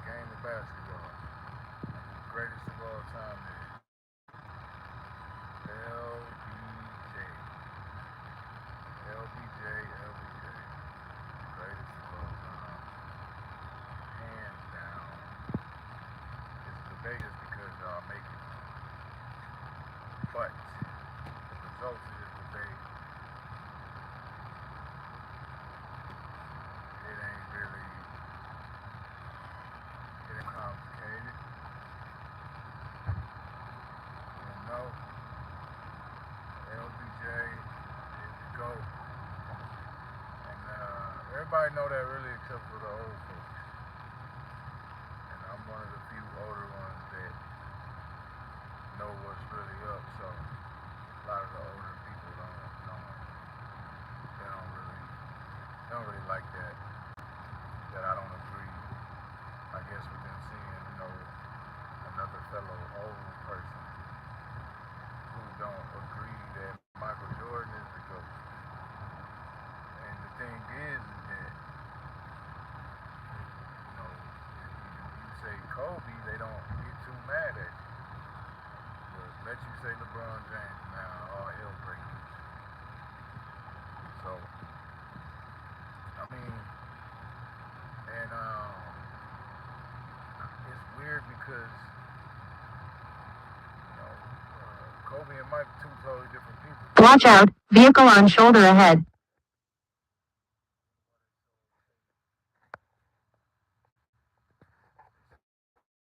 game of basketball. Greatest of all time is LBJ. LBJ, LBJ. Greatest of all time. Hands down. It's a debate just because y'all make it. But the results of this debate, it ain't really, it ain't complicated. You know, LBJ is the GOAT. And everybody know that really except for the old folks. And I'm one of the few older ones that know what's really up. So a lot of the older people they don't really like that I don't agree. I guess with them seeing, another fellow old person who don't agree that Michael Jordan is the GOAT. And the thing is that, if you say Kobe, they don't get too mad at you. But let you say LeBron James now, all hell breaks loose. So, I mean, and it's weird because, Kobe and Mike two totally different people. Watch out, vehicle on shoulder ahead.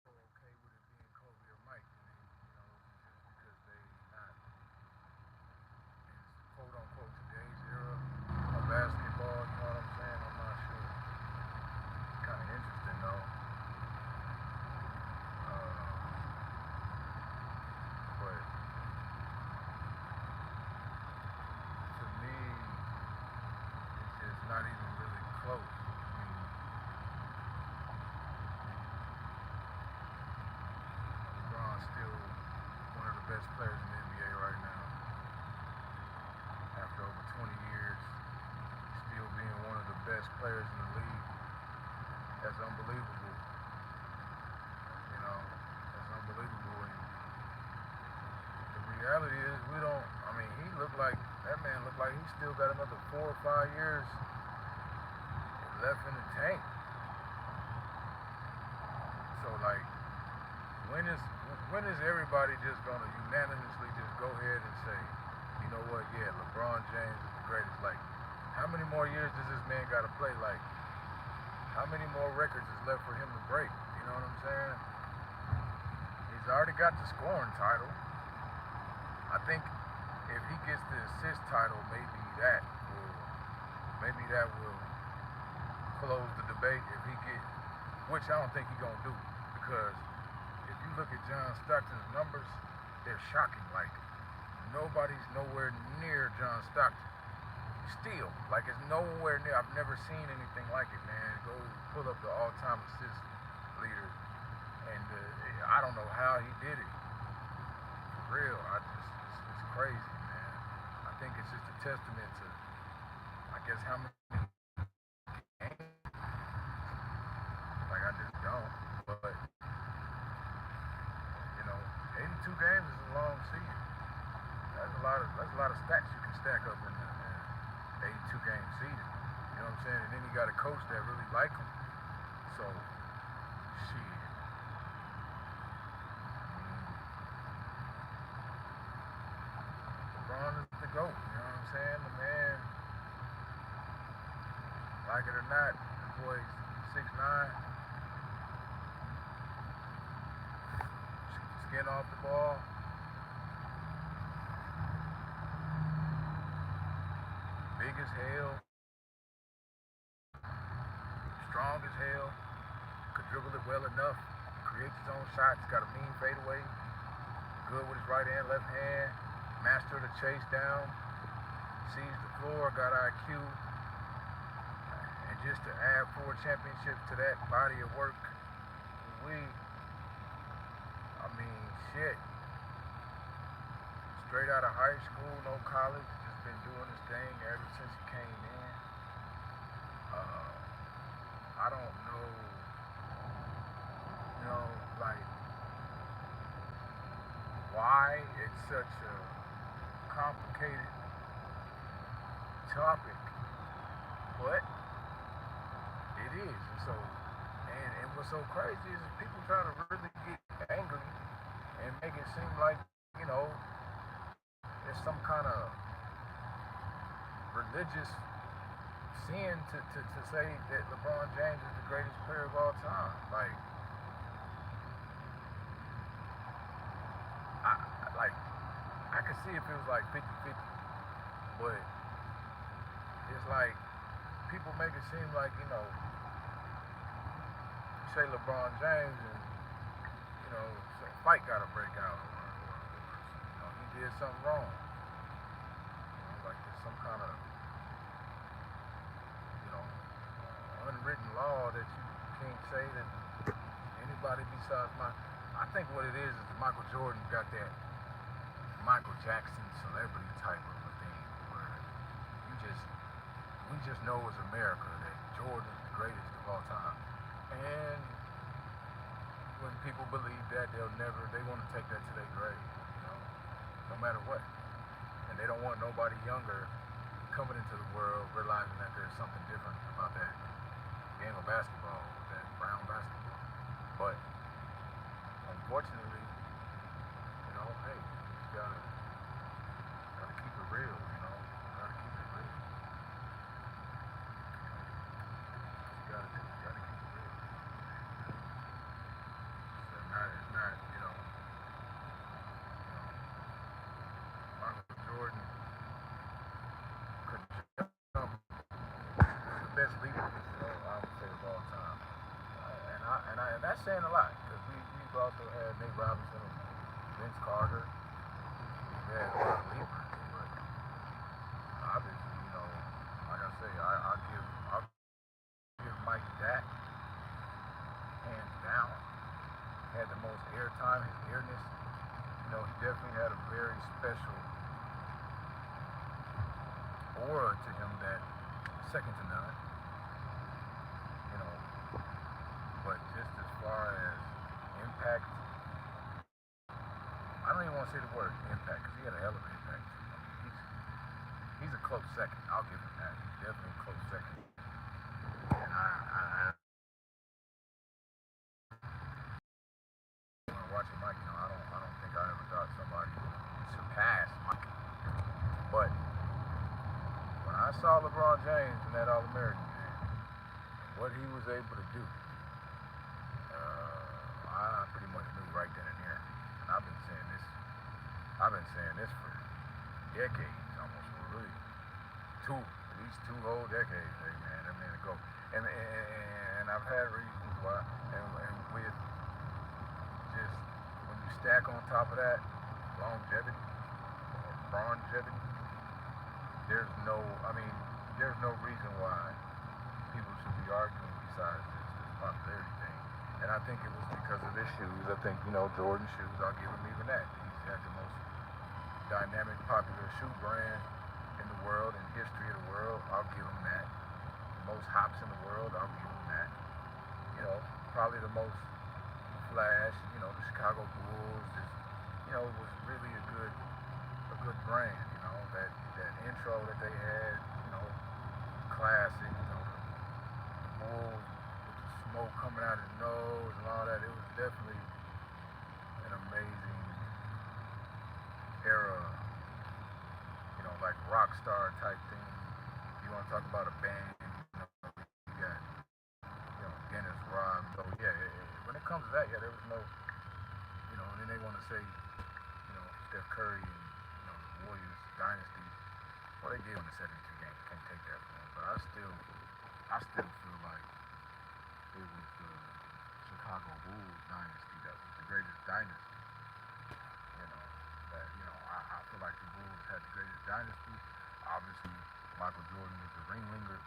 So okay with it being Kobe or Mike, just because they not in quote unquote today's era of basketball, you know what I'm saying? I'm not sure. Kind of interesting though. But to me, it's just not even really close. I mean, LeBron's still one of the best players in the NBA right now. After over 20 years, still being one of the best players in the league. That's unbelievable. That's unbelievable. And the reality is, that man looked like he still got another 4 or 5 years left in the tank. So, like, when is everybody just gonna unanimously just go ahead and say, you know what, yeah, LeBron James is the greatest? Like, how many more years does this man gotta play? Like, how many more records is left for him to break? You know what I'm saying? He's already got the scoring title. I think if he gets the assist title, maybe that will close the debate. If he gets, which I don't think he's gonna do, because if you look at John Stockton's numbers, they're shocking. Like, nobody's nowhere near John Stockton. Still, like, it's nowhere near. I've never seen anything like it, man. Go pull up the all-time assist leader, and I don't know how he did it. For real, it's crazy, man. I think it's just a testament to, I guess, how many games. Like, I just don't. But 82 games is a long season. That's a lot of stats you can stack up in an 82 game season. You know what I'm saying? And then you got a coach that really like him. So, shit. LeBron is the GOAT. You know what I'm saying? The man, like it or not, the boy's 6'9", skin off the ball. Big as hell, strong as hell, could dribble it well enough, creates his own shots, got a mean fadeaway, good with his right hand, left hand, master the chase down, sees the floor, got IQ, and just to add 4 championships to that body of work, shit, straight out of high school, no college, just been doing his thing ever since he came in. I don't know why it's such a complicated topic, but it is. And so, and what's so crazy is people try to really get angry and make it seem like, you know, it's some kind of religious sin to say that LeBron James is the greatest player of all time. Like, like I could see if it was like 50-50, but it's like people make it seem like, you know, you say LeBron James and, you know, a fight got to break out, or you know, he did something wrong. You know, like there's some kind of, you know, unwritten law that you can't say that anybody besides I think what it is Michael Jordan got that Michael Jackson celebrity type of a thing where we just know as America that Jordan is the greatest of all time. And when people believe that, they want to take that to their grave, you know, no matter what. And they don't want nobody younger coming into the world realizing that there's something different about that game of basketball, that brown basketball. But unfortunately, you know, hey, you gotta keep it real, you know, gotta keep it real. You gotta keep it real. So it's not, Michael Jordan could jump the best leader, I would say of all time. And that's saying a lot because we've also had Nate Robinson, Vince Carter. We've had a lot of leaders, but obviously, you know, like I say, I'll give Mike that hands down. Had the most airtime, his earness. You know, he definitely had a very special aura to him that second to none. You know, but just as far as impact, I don't even want to say the word impact because he had a hell of an impact. He's a close second. I'll give him that. He's definitely a close second. And when watching Mike, you know, I don't think I ever thought somebody surpassed Mike. But when I saw LeBron James in that All-American game, what he was able to do, I pretty much knew right then and there. And I've been saying this for decades, almost really at least two whole decades. Hey man, that man go. And I've had reasons why. And with just when you stack on top of that longevity or longevity, there's no reason why people should be arguing besides this popularity thing. And I think it was because of his shoes. I think, you know, Jordan shoes, I'll give him even that. He's had the most dynamic, popular shoe brand in the world, in history of the world. I'll give him that. The most hops in the world, I'll give him that. You know, probably the most flash, you know, the Chicago Bulls just, you know, was really a good brand, you know, that intro that they had, you know, classic, you know, the Bulls with the smoke coming out of his nose and all that. It was definitely an amazing era, you know, like rock star type thing. You want to talk about a band, you know, you got, you know, Dennis Rodman. So yeah, when it comes to that, yeah, there was no, you know, and then they want to say, you know, Steph Curry and, you know, the Warriors dynasty. Well, they did win the 72 games. Can't take that from them. But I still feel like it was the Chicago Bulls dynasty that was the greatest dynasty. You know, I feel like the Bulls had the greatest dynasty. Obviously, Michael Jordan was the ringleader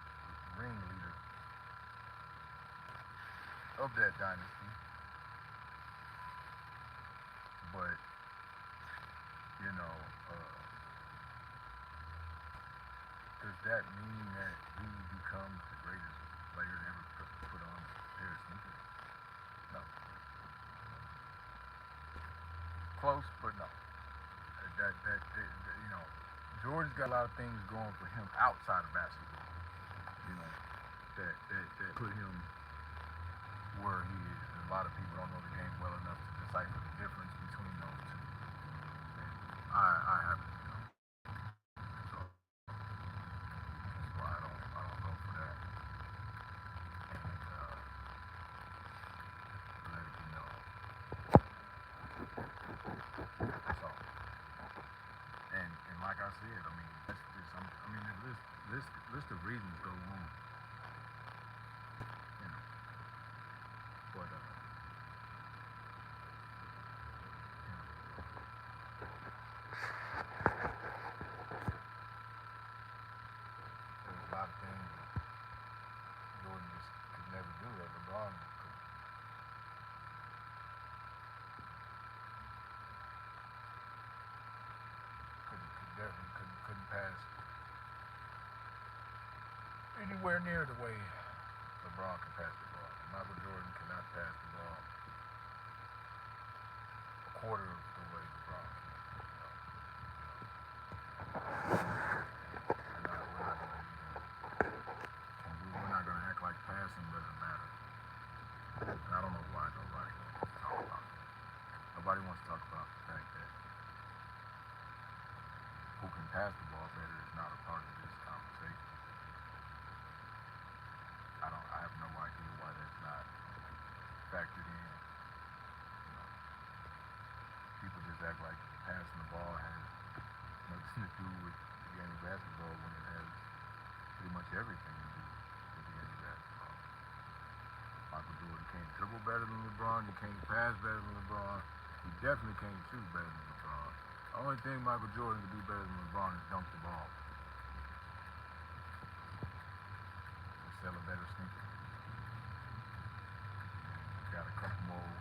of that dynasty. But, you know, does that mean that he becomes the greatest player to ever put on a pair of sneakers? No. Close, but no. you know, Jordan's got a lot of things going for him outside of basketball. You know, that put him where he is. And a lot of people don't know the game well enough to decipher the difference between those two. And I haven't, you know. So that's why I don't go for that. And let it be known. That's all. And like I said, I mean, that's just I mean the list of reasons go on. You know. But you know, there's a lot of things that Jordan just could never do that LeBron couldn't pass anywhere near the way LeBron can pass the ball. Michael Jordan cannot pass the ball a quarter of the way LeBron can. We're not gonna act like passing doesn't matter. And I don't know why nobody wants to talk about that. Nobody wants to talk about the fact that who can pass the ball better is not a part of this conversation. I have no idea why that's not factored in. You know, people just act like passing the ball has nothing to do with the game of basketball when it has pretty much everything to do with the game of basketball. Michael Jordan can't dribble better than LeBron. He can't pass better than LeBron. He definitely can't shoot better than LeBron. The only thing Michael Jordan can do better than LeBron is dunk the ball. And sell a better sneaker. He's got a couple more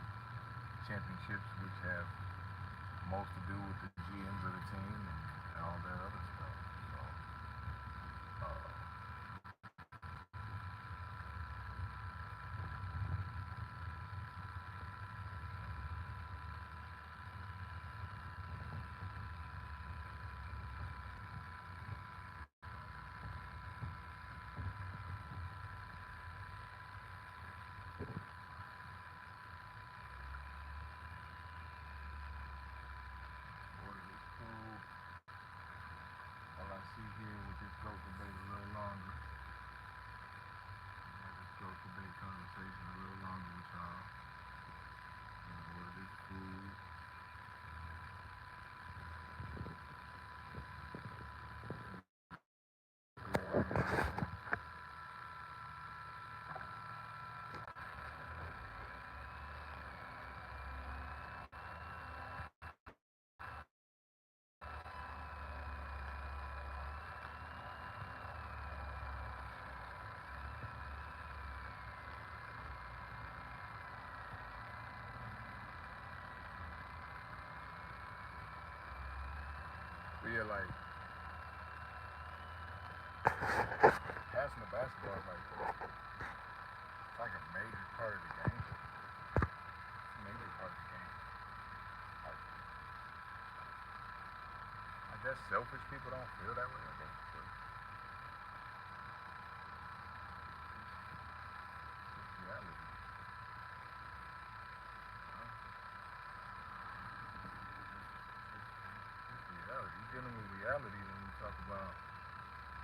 championships which have most to do with the GMs of the team and all that other stuff. So, all I see here with this GOAT debate a little longer. This GOAT debate conversation a little longer with y'all. Order this food. But yeah, like passing the basketball is like it's like a major part of the game. It's a major part of the game. Like, I guess selfish people don't feel that way. I guess it's reality. It's reality. You're dealing with reality when you talk about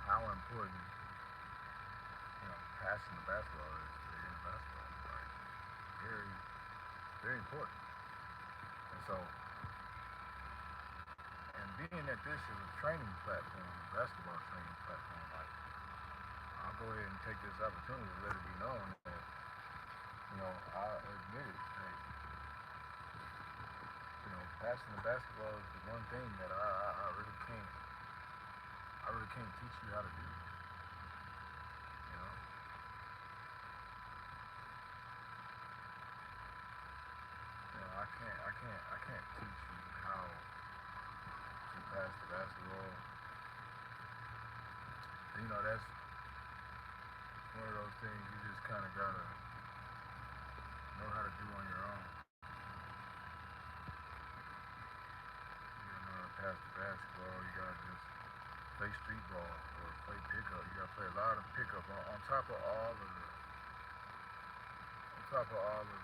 how important, you know, passing the basketball is to the game of basketball. Like, very, very important. And so, and being that this is a training platform, a basketball training platform, like, I'll go ahead and take this opportunity to let it be known that, you know, I admit it, that, you know, passing the basketball is the one thing that I really can't teach you how to do. You know? You know, I can't teach you how to pass the basketball. And, you know, that's one of those things you just kind of gotta know how to do on your own. You know, pass pass the basketball. You gotta just play street ball or play pickup. You gotta play a lot of pickup on top of all of the on top of all of the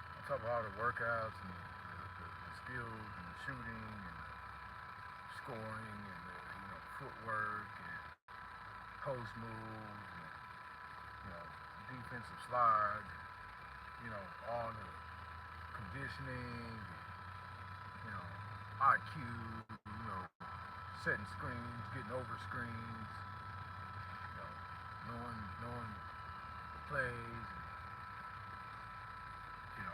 on top of all the workouts and the skills and the shooting and the scoring and the footwork and post moves and defensive slides and all the conditioning and IQ, setting screens, getting over screens, knowing the plays, and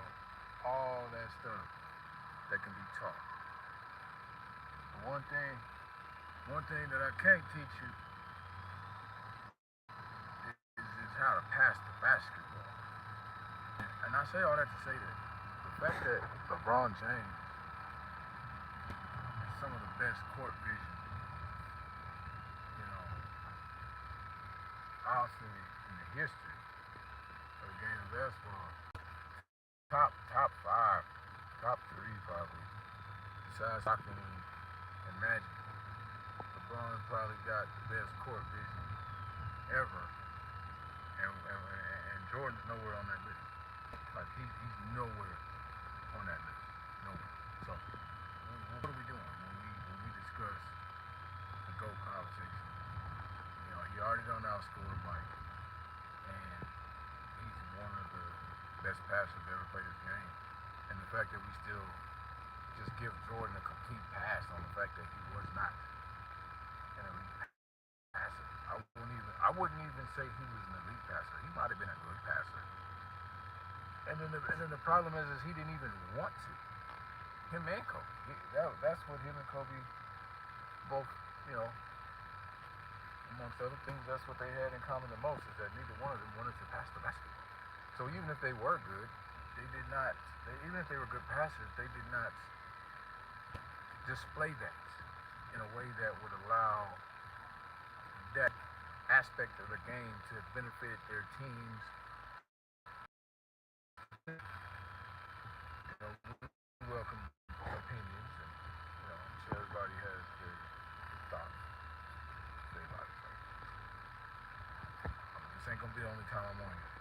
all that stuff that can be taught. But one thing that I can't teach you is how to pass the basketball. And I say all that to say that the fact that LeBron James has some of the best court vision, I'll say in the history of the game of basketball, top five, top three probably, besides Stockton and Magic. LeBron probably got the best court vision ever, and Jordan's nowhere on that list. Like he's nowhere on that list, nowhere. So what are we doing when we discuss the GOAT conversation? He already done outscored Mike, and he's one of the best passers to ever play this game. And the fact that we still just give Jordan a complete pass on the fact that he was not an elite passer. I wouldn't even say he was an elite passer. He might have been a good passer. And then the problem is he didn't even want to. Him and Kobe. That's what him and Kobe both, amongst other things, that's what they had in common the most, is that neither one of them wanted to pass the basketball. So even if they were good, even if they were good passers, they did not display that in a way that would allow that aspect of the game to benefit their teams. We welcome opinions, and I'm sure everybody has their thoughts. This ain't gonna be the only time I'm on here.